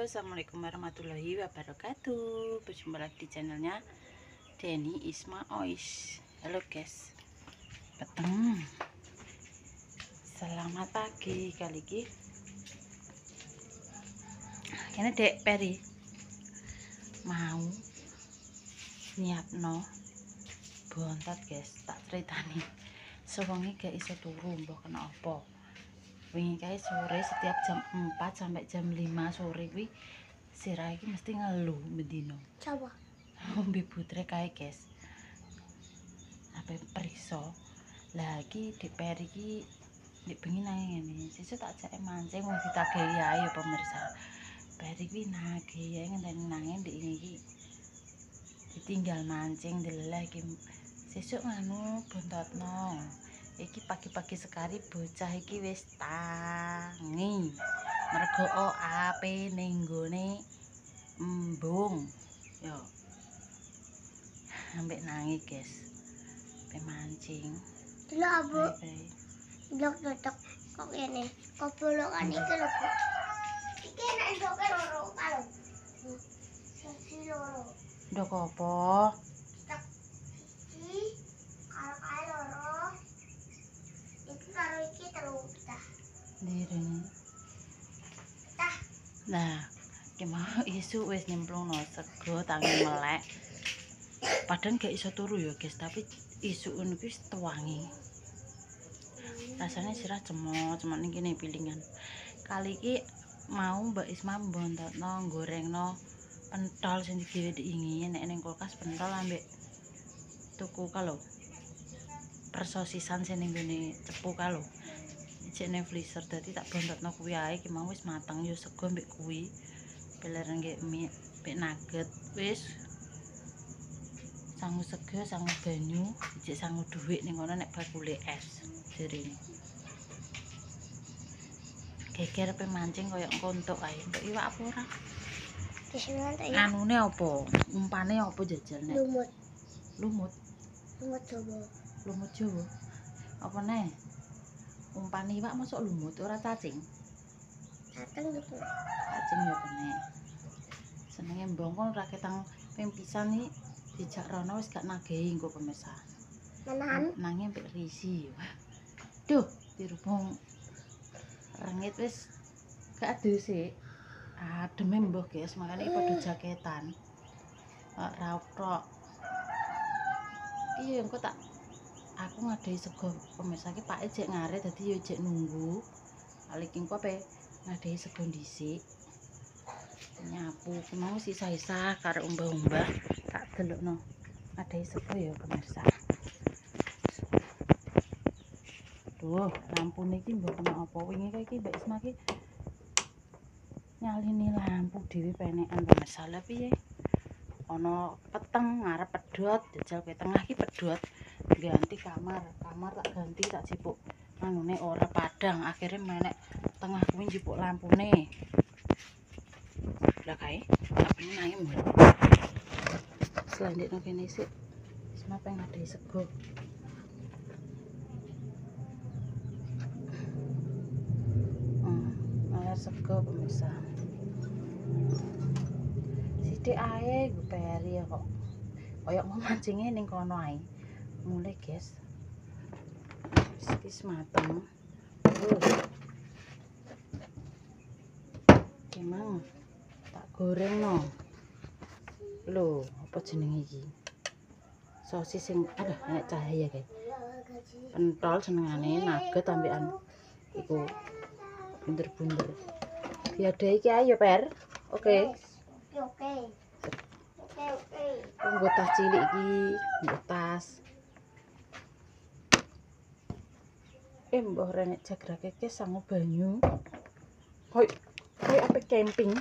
Assalamualaikum warahmatullahi wabarakatuh. Berjumpa lagi di channelnya Denny Isma Ois. Halo guys, peteng. Selamat pagi kali ini. Ini Dek Peri mau nyiapno bontot guys. Tak ceritani. Sewengi gak iso turu mbah kena apa. Wingi kae sore setiap jam 4 sampai jam 5 sore kuwi sirah iki mesti ngeluh bendino. Coba. Ngombe butre kae, guys. Ape periso. Lah iki Dik Peri iki nek bengi nang ngene. Sesuk tak jake mancing wong ditagehi ae ya pemirsa. Peri kuwi nagih ya ngenteni nangin ndek iki. Ditinggal mancing deleh iki sesuk nganu bontotno. Iki pagi-pagi sekali bocah iki wis tangi mergo ape ning nggone embung yo ambek nangi guys pe mancing Dulu abu blok tutup kok ini kok bolokan iki lho Bu. Iki nek ndoke loro karo sisi loro ndok apa tak siji karo kae loro iki karo iki telu tah direng tah. nah ki mau isu wis nyemplungno sego tangi melek padahal gak iso turu ya guys tapi isu ngono kuwi tewangi rasanya sirah cemot ning kene pilingan kali iki mau Mbak Isma mbontotno gorengno pentol sing digawe diingin nek ning kulkas pentol ambek tuku kalau persosisan sing ning gone cepu kalau ijek ning freezer dadi tak bontotno kuwi ae iki mau wis mateng yo sego mbek kuwi belereng nggih mie mbek nugget wis sangu sego sangu banyu ijek sangu dhuwit ning kono nek bakule es jerene geger pe mancing koyo kontok ae entuk iwak apa ora Bismillah tak ya. anune apa umpane apa jajal nek Lumut. lumut Lumut coba. lumut Jawa apa neh umpane iwak masuk lumut ora cacing Dateng gitu. cacing ya kene senenge mbongkol ra ketang ping pisan iki dijak rono wis gak nagehi engko pemirsa Menahan. nanging mbek risi duh dirubung rengit wis gak adu sik ademe mbah guys makane iki padha jaketan raprok iya engko tak aku ngadai sego pemirsa iki Pak jek ngaret dadi yo jek nunggu balik engko pe ngadai sego dhisik nyapu mau sisa-sisa karo umbah-umbah tak delokno ngadai sego ya pemirsa duh lampu niki mbok kena apa wingi kae iki Mbak Isma ki nyalini lampu dhewe penekan pemirsa lha piye ana peteng ngarep pedhot jajal ke tengah ki pedhot ganti kamar tak ganti tak jipuk anune ora padang akhirnya menek tengah kuwi jipuk lampune lah kae apane nangis mulai selanjutnya kene sik Isma pengen ada sego malah sego pemirsa sithik ae gue Peri ya kok koyok mau mancingnya ning kono ae mulai guys wis mateng emang tak goreng no lho apa jenenge iki sosis sing aduh enek cahaya guys pentol senengane nugget ambekan iku bunder-bunder diadahi iki ayo Per oke. Oke. Nggo tas cilik iki, nggo tas. Mbah renek jagrake ke sangu banyu. Hoi ape camping.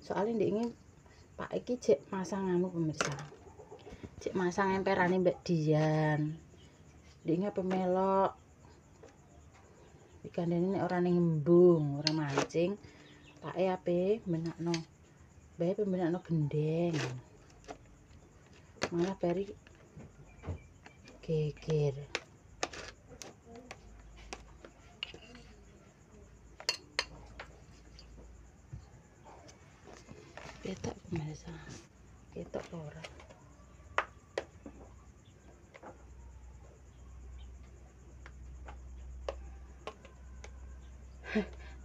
Soalnya ndek ini Pak iki jek masang anu pemirsa. Jek masang emperane Mbak Dian. Ndek ini ape melok. Ikandene nek ora ning embung, ora mancing. Pake ape benakno. Bae benakno gendeng. Malah Peri geger. Ketok pemirsa. Ketok ora.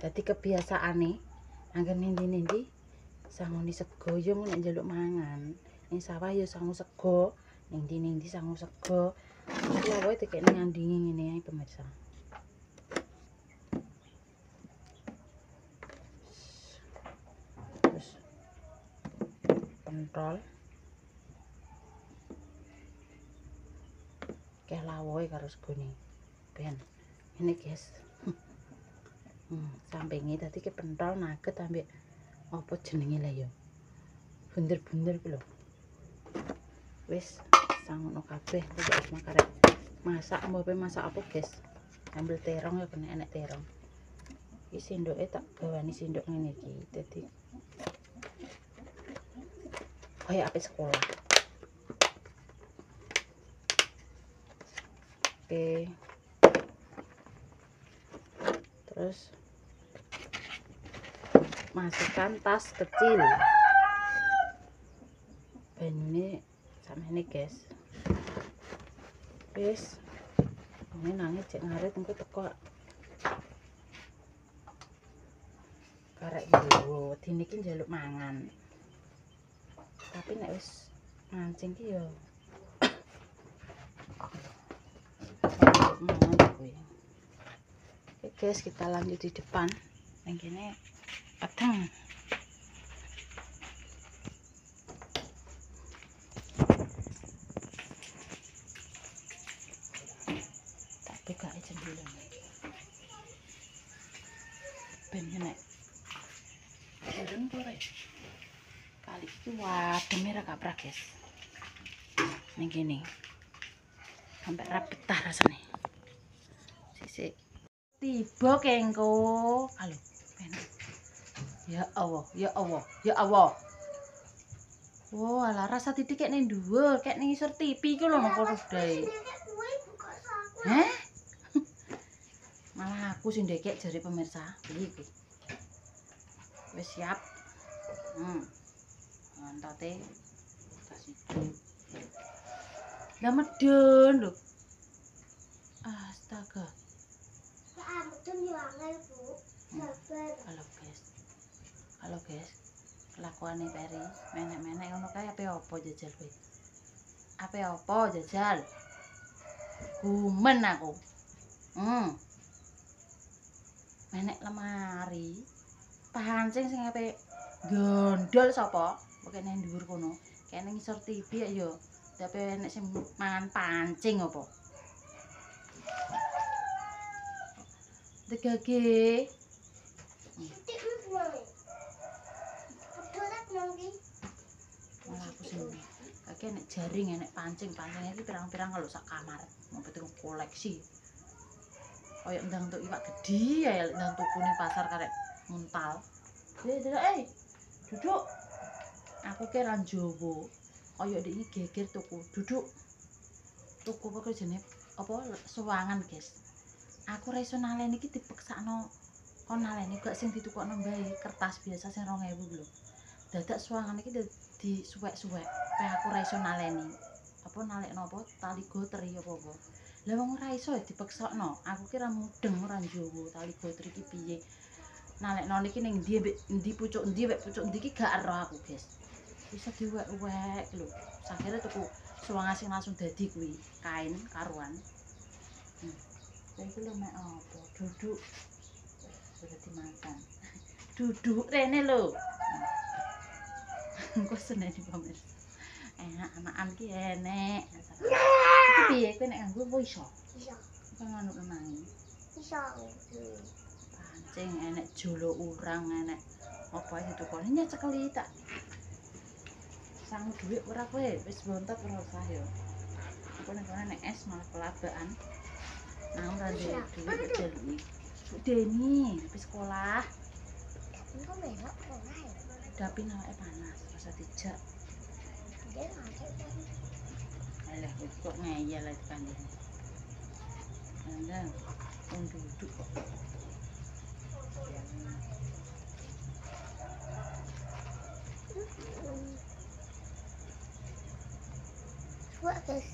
Dadi kebiasaane angger nindi-nindi sangoni sego yo nek njaluk mangan. Ning sawah yo sangu sego, nindi-nindi sangu sego. Iki wae dikene ngandingi ngene ae pemirsa. Terus pentol. Keh lawoe karo segone. Ben. Ini guys. Sampinge dadi ke pentol nugget ambek apa jenenge lah ya. Bunder-bunder ku lho. Wis sangono kabeh wis makarek. Masak mbope masak apa, guys? Ambil terong ya kena enek terong. Iki sendoke tak gawani sendok ngene iki. Dadi kaya ape sekolah. Oke. Terus masukkan tas kecil. Banyune samene, guys. Wis. Ini nangis cek ngarit engko teko. Karek yo dene iki njaluk mangan. Tapi nek wis mancing ki yo mangan kuwi. Oke, guys, kita lanjut di depan. Yang kene padang. Tak buka jendela. Ben nek turun pore. Kali iki wademe ra kaprak, guys. Ning kene. Sampai ra betah rasane. Sisik. Tiba kengko. Halo. Penak. Ya Allah, ya Allah, ya Allah. Oh, alah rasa titik kek ning dhuwur, kek ning ngisor TV iku lho nang kono dae. Heh? Malah aku sing ndekek jare pemirsa. Iki. Wis siap. Mantote tas itu. Lah medun lho. Astaga. Halo guys, kelakuane Peri menek-menek ngono kae ape opo jajal kowe? Ape opo jajal? Gumen aku. Menek lemari. Pancing sing ape gondol sapa? Pokoke nang dhuwur kono. Kene ngisor TV ya yo. Tapi nek sing mangan pancing apa? Degage. Malah aku sing kaki nek jaring nek pancing-pancing iki pirang-pirang kalau sak kamar. Mau betul koleksi. Kaya ndang untuk iwak gede ya ndang tuku ning pasar karek muntal. Duduk. Aku ki ra njowo. Kaya ndek iki geger tuku. Duduk. Tuku pokoke jenenge apa suwangan, guys. Aku ra iso naleni iki dipeksakno kon naleni gak sing ditukokno mbae kertas biasa sing 2000 lho. Dadak suwangan iki disuwek-suwek. Pe aku ra iso naleni. Apa nalekno apa tali gotri apa-apa. Lah wong ora iso dipeksakno. Aku ki ra mudeng ora njowo tali gotri iki piye. Nalekno niki ning ndi pucuk ndi wek pucuk ndi iki gak ero aku, guys. Bisa diwek-wek lho. Sakire tuku suwangan sing langsung dadi kuwi, kain karuan. Iki lho mek apa? Duduk. Sudah dimakan. Duduk rene lho. Engko seneni pemirsa. Anak-anakan ki enek. Iki piye kowe nek nganggo apa iso? Iso. Kok ngono menangi? Iso. Pancing enek jolo urang enek apa ae ditukoni nyecekeli tak. Sang dhuwit ora kowe wis bontot ora usah ya. Apa nek es malah pelabaan. Nah, ora duwe dhuwit jaluki. Deni, habis sekolah. Engko melok sekolah ya. Tapi nawake panas, rasa dijak. Alah, kok ngeyel lagi kandene. Andang, wong duduk kok. Terus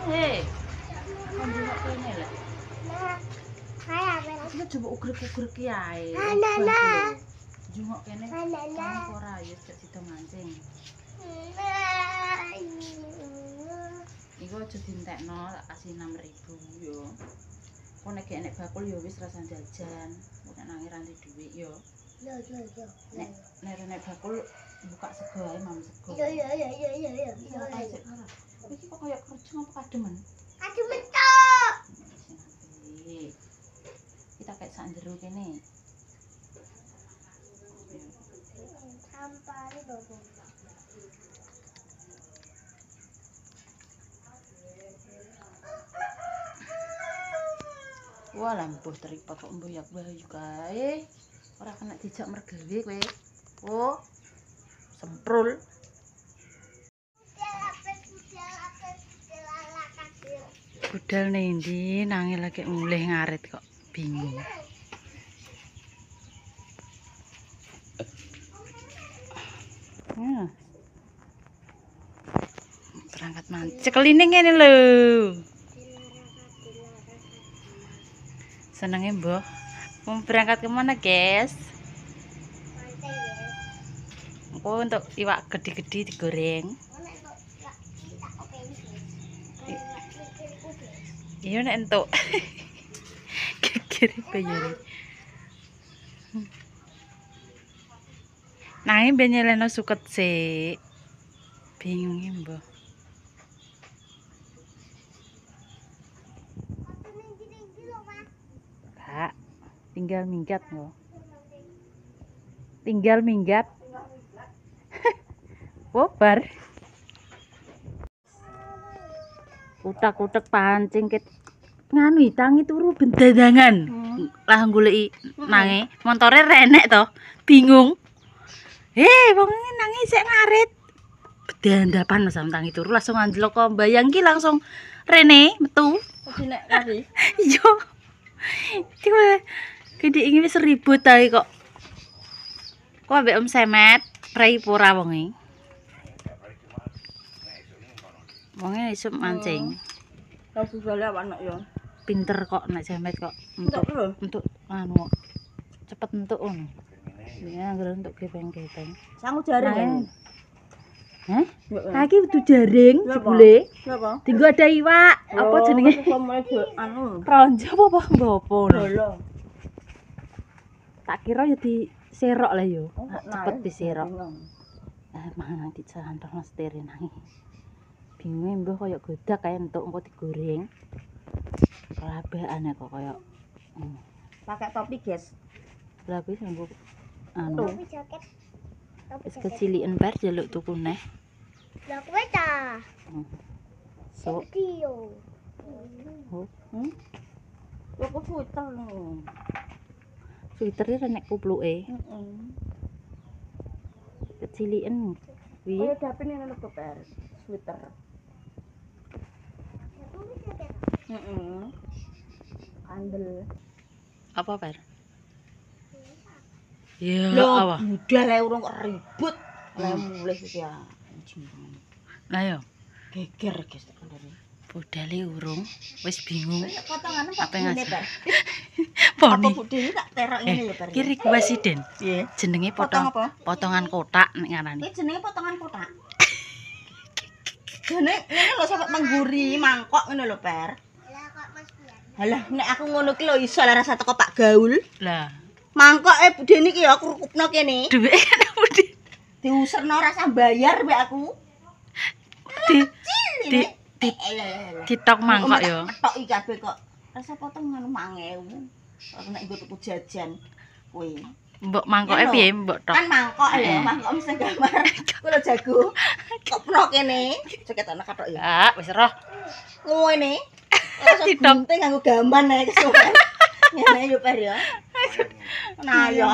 Hei, kan juga kene lah. nah, kayak apa? Kita coba ugrek-ugrek yae. Nah. Jungok kene. Nah. Kamu ora ya cek sida mancing. Iku aja dientekno, tak kasih 6.000 yo. Kok nek enek bakul yo wis rasa jajan. Nek nang ranti dhuwit yo. Yo. Nek bakul buka sego ae mam sego. Yo. Iki kok koyo kerja apa kademen? Aduh mentok. Kita kayak sak jero kene. Sampah ini bobo. Wah, lampuh teripak kok mboyak bayu kae. Ora kena dijak mergawe kowe. Oh. Semprul. Budal nendi nangis lagi mulih ngarit kok bingung. Ya. Berangkat mancing. Cekeline ngene lho. Senenge mbah. Mau berangkat kemana guys? Oh, untuk iwak gede-gede digoreng. Iya nek entuk. Geger bayar. Nanging ben nyeleno suket sik. Bingung mbah. Kak, tinggal minggat loh. Tinggal minggat. Bobar. Utak-utak pancing ket nganu tangi turu bendadangan. Lah goleki nange, montore renek to. Bingung. Wong nange sik ngarit. Bedandapan mas tangi turu langsung anjlok kok bayang ki langsung rene metu. Nek kali. Iya. Tiba gede iki wis ribut ae kok. Kok ambek Om Semet, prei pura wonge. Wonge isuk mancing. Kau susah anak ya. Pinter kok nek Semet kok untuk anu cepet entuk ngono. Ya anggere entuk gepeng-gepeng. Sangu jaring. Hah? Lagi kudu jaring jebule. Napa? Tinggo ada iwak. Apa jenenge? Anu. Ronjo apa ngopo lho. Lho. Tak kira ya diserok lah yo. Oh, Cepet diserok. Mangan nanti jantung setere nang. Bingung mbah koyo godak kae entuk engko digoreng. Kelabaan kok koyo. Pakai topi, guys. Berapa sanggup anu. Topi jaket. Wis keciliken bar jaluk tuku neh. Lah kowe ta. So, Kio. oh, Lho kok puter lho. sweater e nek kupluke. Keciliken kuwi. Kaya dapin ngono lho, Per. Sweater. Kandel. Apa, Par? Ya, Lho, apa? budal ae urung kok ribut. Lah mulih iki ya. Lah yo, Geger, guys, tekan dari. budale urung, wis bingung. Potongane kok Apa ngene, ngas- Per. Poni. Apa budhe tak terok ngene lho, Per. Ki presiden. Piye? Jenenge Potong apa? potongan kotak nek ngarani. Iki jenenge potongan kotak. Jane ngene lho sampe mengguri mangkok ngene lho, Per. Lah kok Mas Pian. Halah nek aku ngono ki lho iso lah rasa teko Pak Gaul. Lah, Mangkoke budhe niki ya aku rukupno kene. dhuwit kan budi. Diuserno rasa bayar mbek aku. Di ditok mangkok yo. Tok iki kabeh kok. Rasa potongan 5.000. Ora nek nggo tuku jajan. Kuwi. Mbok mangkoke piye mbok tok? Kan mangkok ya, mangkok mesti gambar. Kuwi lho jago. Kopno kene. Ceket ana kathok ya. Ah, wis roh. Ngene. Ditok teh nganggo gaman ae kesuwen. Ngene yo Per ya. Nah ya.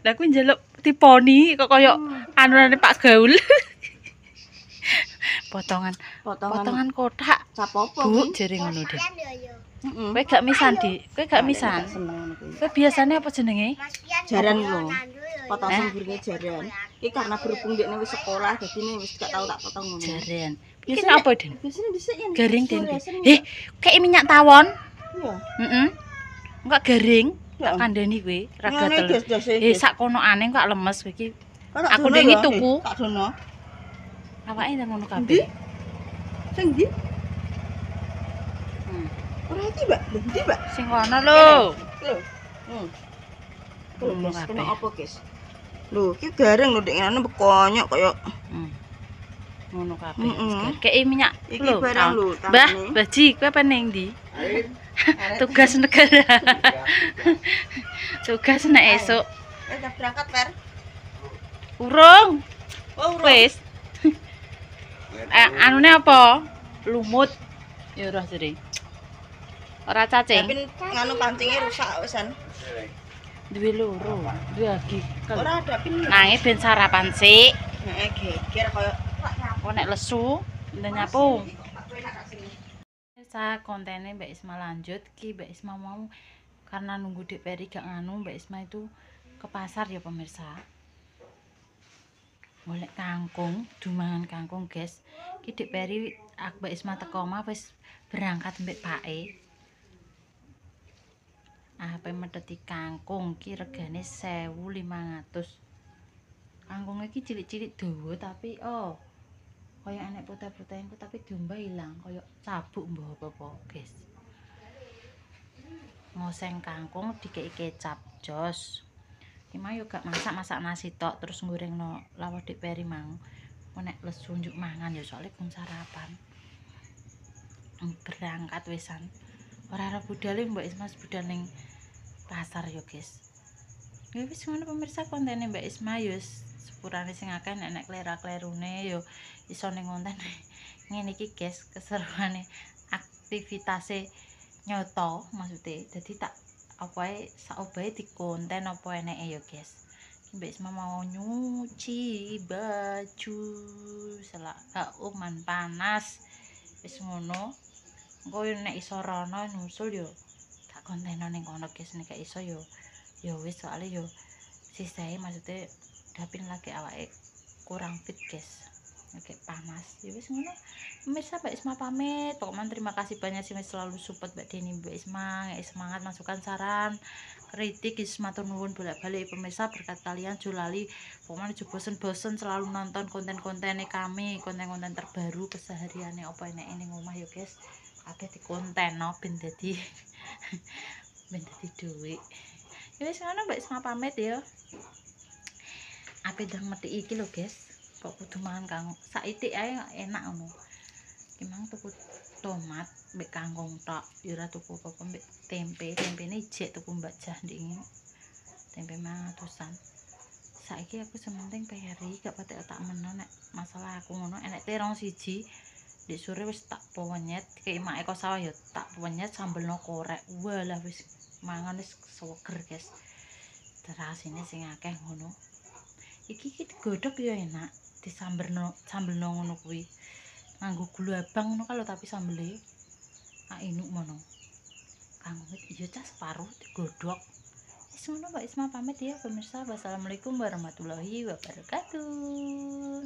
Lah kuwi njaluk tiponi kok koyo anurane Pak Gaul. Potongan Potongan kotak. cap apa Bu, kuwi? jere ngono deh. Pian yo yo. Heeh. Kowe gak misan, Dik? Kowe gak misan? Seneng ngono kuwi. Kowe biasane apa jenenge? Mas Pian Jaran yo, lho. Nandu yo, yo. Potong semburine jaran. Iki karena berhubung dekne wis sekolah dadi ne wis gak tau tak potong ngono. Jaren. Iki Biasanya- apa, Den? Biasanya dhisik yen Garing, Den. fluorescent, Kayak minyak tawon. Iya. Heeh. Enggak garing. Ya. Tak kandhani kowe, ra Ngene gatel. das-dase. Sak konokane kok lemes kowe iki. Kan tak Aku dono dhewe ya, tuku. Tak dono. Awake nang ngono Endi? kabeh. Sing ndi? Hmm. Ora iki, Mbak. Lho, ndi, Mbak? Sing kono lho. Lho. Lho, Ngono Guys, kabeh. kena apa, Guys? Lho, iki garing lho, Dek. Ngene bekonyok kaya Hmm. Ngono kabeh. Mm-mm. Kayak minyak iki lho. barang Tau. lho, Mbah, tangane. Baji, kowe apa ning ndi? Tugas negara. Tugas nek esuk. Udah berangkat, Fer? Urung. Oh, Wis. Anune apa? Lumut. Ya ora jere. Ora cacing. Tapi nganu pancingnya rusak wisan. Duwe loro, duwe lagi. Ora ada pin. Nangis ben sarapan sik. Heeh, geger kaya Kok nek lesu, ben nyapu. Sa kontene Mbak Isma lanjut ki Mbak Isma mau karena nunggu Dek Peri gak nganu Mbak Isma itu ke pasar ya pemirsa. Golek kangkung, dumangan kangkung, guys. Ki Dek Peri Mbak Isma teko omah wis berangkat mbek pake. Ape medheti kangkung ki regane 1.500. Kangkung iki cilik-cilik dawa tapi kaya enek putih-putih engko tapi domba ilang kaya cabuk mbah apa-apa, guys. Ngoseng kangkung dikei kecap jos. Iki mah yo gak masak nasi tok terus gorengno lawar Dek Peri mang. Nek lesu njuk mangan ya soalnya gung sarapan. Berangkat wisan. Ora budale Mbak Isma budal ning pasar yo, guys. Ya wis ngono pemirsa kontene Mbak Isma yo sepurane sing akeh nek klera-klerune yo iso ning konten ngene iki, guys. Keseruane aktivitase nyoto maksudnya. Dadi tak opae sak obahe dikonten apa eneke yo, guys. Mbak Isma mau nyuci baju selak man panas wis ngono engko nek iso rono nusul yo tak konteno ning kono, guys. Nek gak iso yo wis soalnya yo sisae maksudnya dapin lagi awake kurang fit, guys. Oke panas ya wis ngono pemirsa. Mbak Isma pamit pokoknya terima kasih banyak sih selalu support Mbak Deni Mbak Isma semangat masukan saran kritik matur nuwun bolak-balik pemirsa berkat kalian julali pokoknya aja bosen-bosen selalu nonton konten-kontennya kami konten-konten terbaru kesehariannya apa enek ini ngomah ya, guys. Akeh di konten ben dadi duit ya wis ngono Mbak Isma pamit ya. Ape ndang metik iki lho, guys. Kok kudu mangan kang saithik ae enak ngono. Ki mang tuku tomat mbek kangkung tok, ya ora tuku apa-apa mbek tempe. Tempene jek tuku Mbak Jah ndek tempe 500-an. Saiki aku sementing Peri gak patek tak meno nek masalah aku ngono enek terong siji. Ndek sore wis tak penyet kayak mak eko sawah ya tak penyet sambelno korek. Walah wis mangan wis seger, guys. Terasine sing akeh ngono. Iki digodhog ya enak. Disambelno ngono kuwi nganggo gula abang ngono kalau tapi sambele inuk ngono kanggo iya cah separuh digodhog wis ngono Mbak Isma pamit ya pemirsa. Wassalamualaikum warahmatullahi wabarakatuh.